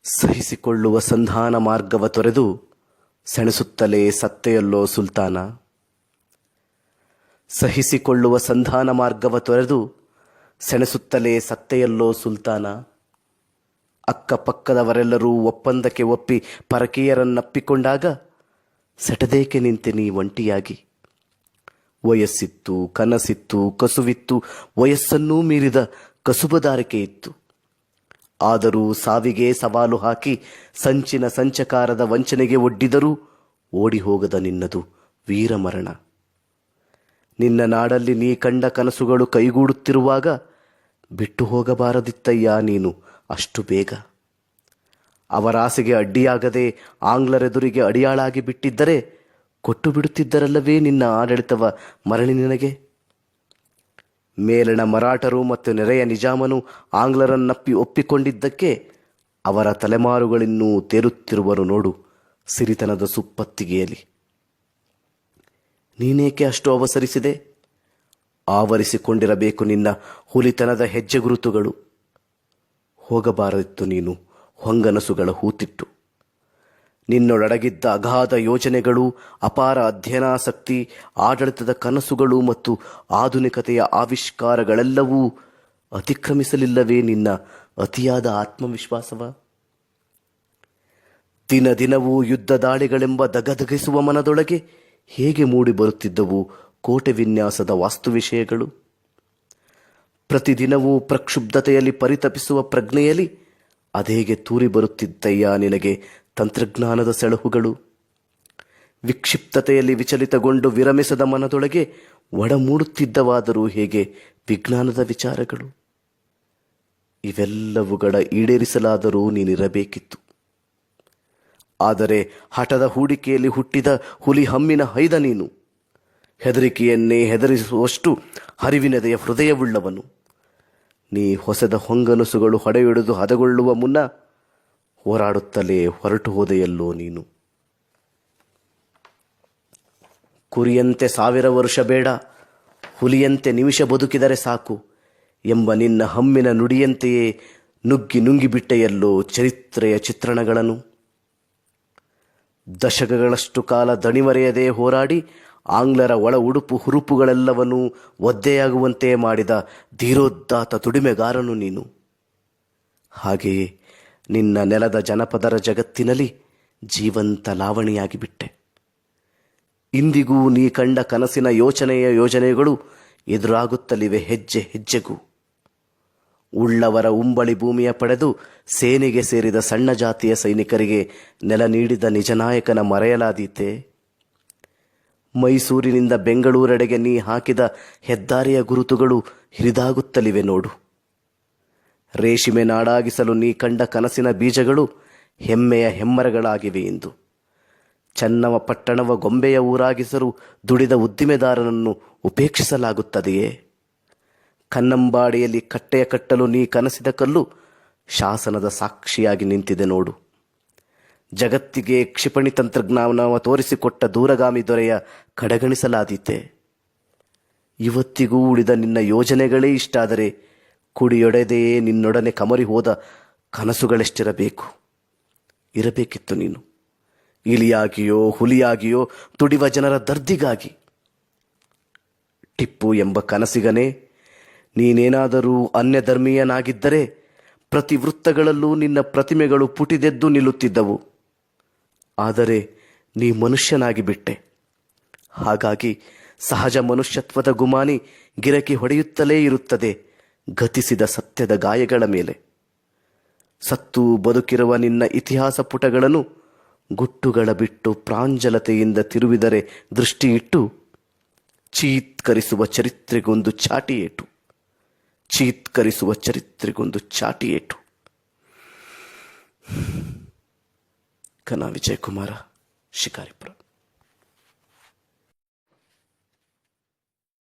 ಸಹಿಸಿಕೊಳ್ಳುವ ಸಂಧಾನ ಮಾರ್ಗವ ತೊರೆದು ಸೆಣಸುತ್ತಲೇ ಸತ್ತೆಯಲ್ಲೋ ಸುಲ್ತಾನ. ಸಹಿಸಿಕೊಳ್ಳುವ ಸಂಧಾನ ಮಾರ್ಗವ ತೊರೆದು ಸೆಣಸುತ್ತಲೇ ಸತ್ತೆಯಲ್ಲೋ ಸುಲ್ತಾನ. ಅಕ್ಕಪಕ್ಕದವರೆಲ್ಲರೂ ಒಪ್ಪಂದಕ್ಕೆ ಒಪ್ಪಿ ಪರಕೀಯರನ್ನಪ್ಪಿಕೊಂಡಾಗ ಸೆಟದೇಕೆ ನಿಂತೆ ನೀ ಒಂಟಿಯಾಗಿ. ವಯಸ್ಸಿತ್ತು, ಕನಸಿತ್ತು, ಕಸುವಿತ್ತು, ವಯಸ್ಸನ್ನೂ ಮೀರಿದ ಕಸುಬುದಾರಿಕೆ ಇತ್ತು. ಆದರೂ ಸಾವಿಗೆ ಸವಾಲು ಹಾಕಿ ಸಂಚಿನ ಸಂಚಕಾರದ ವಂಚನೆಗೆ ಒಡ್ಡಿದರೂ ಓಡಿ ಹೋಗದ ನಿನ್ನದು ವೀರಮರಣ. ನಿನ್ನ ನಾಡಲ್ಲಿ ನೀ ಕಂಡ ಕನಸುಗಳು ಕೈಗೂಡುತ್ತಿರುವಾಗ ಬಿಟ್ಟು ಹೋಗಬಾರದಿತ್ತಯ್ಯ ನೀನು ಅಷ್ಟು ಬೇಗ. ಅವರಾಸೆಗೆ ಅಡ್ಡಿಯಾಗದೆ ಆಂಗ್ಲರೆದುರಿಗೆ ಅಡಿಯಾಳಾಗಿ ಬಿಟ್ಟಿದ್ದರೆ ಕೊಟ್ಟು ಬಿಡುತ್ತಿದ್ದರಲ್ಲವೇ ನಿನ್ನ ಆಡಳಿತವ ಮರಳಿ ನಿನಗೆ. ಮೇಲಣ ಮರಾಠರು ಮತ್ತು ನೆರೆಯ ನಿಜಾಮನು ಆಂಗ್ಲರನ್ನಪ್ಪಿ ಒಪ್ಪಿಕೊಂಡಿದ್ದಕ್ಕೆ ಅವರ ತಲೆಮಾರುಗಳಿನ್ನೂ ತೇರುತ್ತಿರುವರು ನೋಡು ಸಿರಿತನದ ಸುಪ್ಪತ್ತಿಗೆಯಲ್ಲಿ. ನೀನೇಕೆ ಅಷ್ಟು ಅವಸರಿಸಿದೆ? ಆವರಿಸಿಕೊಂಡಿರಬೇಕು ನಿನ್ನ ಹುಲಿತನದ ಹೆಜ್ಜೆ ಗುರುತುಗಳು. ಹೋಗಬಾರದಿತ್ತು ನೀನು ಹೊಂಗನಸುಗಳ ಹೂತಿಟ್ಟು. ನಿನ್ನೊಳಗಿದ್ದ ಅಗಾಧ ಯೋಜನೆಗಳು, ಅಪಾರ ಅಧ್ಯಯನಾಸಕ್ತಿ, ಆಡಳಿತದ ಕನಸುಗಳು ಮತ್ತು ಆಧುನಿಕತೆಯ ಆವಿಷ್ಕಾರಗಳೆಲ್ಲವೂ ಅತಿಕ್ರಮಿಸಲಿಲ್ಲವೇ ನಿನ್ನ ಅತಿಯಾದ ಆತ್ಮವಿಶ್ವಾಸವ? ದಿನ ದಿನವೂ ಯುದ್ಧ ದಾಳಿಗಳೆಂಬ ದಗದಗಿಸುವ ಮನದೊಳಗೆ ಹೇಗೆ ಮೂಡಿ ಬರುತ್ತಿದ್ದವು ಕೋಟೆ ವಿನ್ಯಾಸದ ವಾಸ್ತು ವಿಷಯಗಳು? ಪ್ರತಿದಿನವೂ ಪ್ರಕ್ಷುಬ್ಧತೆಯಲ್ಲಿ ಪರಿತಪಿಸುವ ಪ್ರಜ್ಞೆಯಲ್ಲಿ ಅದೇಗೆ ತೂರಿ ಬರುತ್ತಿದ್ದಯ್ಯ ನಿನಗೆ ತಂತ್ರಜ್ಞಾನದ ಸೆಳಹುಗಳು? ವಿಕ್ಷಿಪ್ತತೆಯಲ್ಲಿ ವಿಚಲಿತಗೊಂಡು ವಿರಮಿಸದ ಮನದೊಳಗೆ ಒಡಮೂಡುತ್ತಿದ್ದವಾದರೂ ಹೇಗೆ ವಿಜ್ಞಾನದ ವಿಚಾರಗಳು? ಇವೆಲ್ಲವುಗಳ ಈಡೇರಿಸಲಾದರೂ ನೀನಿರಬೇಕಿತ್ತು. ಆದರೆ ಹಠದ ಹೂಡಿಕೆಯಲ್ಲಿ ಹುಟ್ಟಿದ ಹುಲಿ ಹಮ್ಮಿನ ಹೈದ ನೀನು. ಹೆದರಿಕೆಯನ್ನೇ ಹೆದರಿಸುವಷ್ಟು ಹರಿವಿನದೆಯ ಹೃದಯವುಳ್ಳವನು ನೀ. ಹೊಸದ ಹೊಂಗನಸುಗಳು ಹೊಡೆಯೊಡೆದು ಹದಗೊಳ್ಳುವ ಮುನ್ನ ಹೋರಾಡುತ್ತಲೇ ಹೊರಟು ಹೋದೆಯಲ್ಲೋ ನೀನು. ಕುರಿಯಂತೆ 1000 ವರ್ಷ ಬೇಡ, ಹುಲಿಯಂತೆ ನಿಮಿಷ ಬದುಕಿದರೆ ಸಾಕು ಎಂಬ ನಿನ್ನ ಹಮ್ಮಿನ ನುಡಿಯಂತೆಯೇ ನುಗ್ಗಿ ನುಂಗಿಬಿಟ್ಟೆಯಲ್ಲೋ ಚರಿತ್ರೆಯ ಚಿತ್ರಣಗಳನ್ನು. ದಶಕಗಳಷ್ಟು ಕಾಲ ದಣಿಮರೆಯದೆ ಹೋರಾಡಿ ಆಂಗ್ಲರ ಒಳ ಉಡುಪು ಹುರುಪುಗಳೆಲ್ಲವನ್ನೂ ಒದ್ದೆಯಾಗುವಂತೆ ಮಾಡಿದ ಧೀರೋದ್ದಾತ ದುಡಿಮೆಗಾರನು ನೀನು. ಹಾಗೆಯೇ ನಿನ್ನ ನೆಲದ ಜನಪದರ ಜಗತ್ತಿನಲ್ಲಿ ಜೀವಂತ ಲಾವಣಿಯಾಗಿ ಬಿಟ್ಟೆ. ಇಂದಿಗೂ ನೀ ಕಂಡ ಕನಸಿನ ಯೋಜನೆಗಳು ಎದುರಾಗುತ್ತಲಿವೆ ಹೆಜ್ಜೆ ಹೆಜ್ಜೆಗೂ. ಉಳ್ಳವರ ಉಂಬಳಿ ಭೂಮಿಯ ಪಡೆದು ಸೇನೆಗೆ ಸೇರಿದ ಸಣ್ಣ ಜಾತಿಯ ಸೈನಿಕರಿಗೆ ನೆಲ ನೀಡಿದ ನಿಜನಾಯಕನ ಮರೆಯಲಾದೀತೆ? ಮೈಸೂರಿನಿಂದ ಬೆಂಗಳೂರೆಡೆಗೆ ನೀ ಹಾಕಿದ ಹೆದ್ದಾರಿಯ ಗುರುತುಗಳು ಹಿರಿದಾಗುತ್ತಲಿವೆ ನೋಡು. ರೇಷ್ಮೆ ನಾಡಾಗಿಸಲು ನೀ ಕಂಡ ಕನಸಿನ ಬೀಜಗಳು ಹೆಮ್ಮೆಯ ಹೆಮ್ಮರಗಳಾಗಿವೆ ಇಂದು. ಚನ್ನವ ಪಟ್ಟಣವ ಗೊಂಬೆಯ ಊರಾಗಿಸಲು ದುಡಿದ ಉದ್ದಿಮೆದಾರನನ್ನು ಉಪೇಕ್ಷಿಸಲಾಗುತ್ತದೆಯೇ? ಕನ್ನಂಬಾಡಿಯಲ್ಲಿ ಕಟ್ಟೆಯ ಕಟ್ಟಲು ನೀ ಕನಸಿದ ಕಲ್ಲು ಶಾಸನದ ಸಾಕ್ಷಿಯಾಗಿ ನಿಂತಿದೆ ನೋಡು. ಜಗತ್ತಿಗೆ ಕ್ಷಿಪಣಿ ತಂತ್ರಜ್ಞಾನವ ತೋರಿಸಿಕೊಟ್ಟ ದೂರಗಾಮಿ ದೊರೆಯ ಕಡೆಗಣಿಸಲಾದೀತೆ? ಇವತ್ತಿಗೂ ಉಳಿದ ನಿನ್ನ ಯೋಜನೆಗಳೇ ಇಷ್ಟಾದರೆ ಕುಡಿಯೊಡೆದೆಯೇ ನಿನ್ನೊಡನೆ ಕಮರಿ ಹೋದ ಕನಸುಗಳೆಷ್ಟಿರಬೇಕು? ಇರಬೇಕಿತ್ತು ನೀನು ಇಲಿಯಾಗಿಯೋ ಹುಲಿಯಾಗಿಯೋ ತುಡಿವ ಜನರ ದರ್ದಿಗಾಗಿ. ಟಿಪ್ಪು ಎಂಬ ಕನಸಿಗನೇ ನೀನೇನಾದರೂ ಅನ್ಯಧರ್ಮೀಯನಾಗಿದ್ದರೆ ಪ್ರತಿ ವೃತ್ತಗಳಲ್ಲೂ ನಿನ್ನ ಪ್ರತಿಮೆಗಳು ಪುಟಿದೆದ್ದು ನಿಲ್ಲುತ್ತಿದ್ದವು. ಆದರೆ ನೀ ಮನುಷ್ಯನಾಗಿ ಬಿಟ್ಟೆ. ಹಾಗಾಗಿ ಸಹಜ ಮನುಷ್ಯತ್ವದ ಗುಮಾನಿ ಗಿರಕಿ ಹೊಡೆಯುತ್ತಲೇ ಇರುತ್ತದೆ ಗತಿಸಿದ ಸತ್ಯದ ಗಾಯಗಳ ಮೇಲೆ. ಸತ್ತು ಬದುಕಿರುವ ನಿನ್ನ ಇತಿಹಾಸ ಪುಟಗಳನ್ನು ಗುಟ್ಟುಗಳ ಬಿಟ್ಟು ಪ್ರಾಂಜಲತೆಯಿಂದ ತಿರುವಿದರೆ ದೃಷ್ಟಿಯಿಟ್ಟು ಚೀತ್ಕರಿಸುವ ಚರಿತ್ರೆಗೊಂದು ಚಾಟಿಯೇಟು. ಚೀತ್ಕರಿಸುವ ಚರಿತ್ರೆಗೊಂದು ಚಾಟಿಯೇಟು. ಕನಾ ವಿಜಯಕುಮಾರ, ಶಿಕಾರಿಪುರ.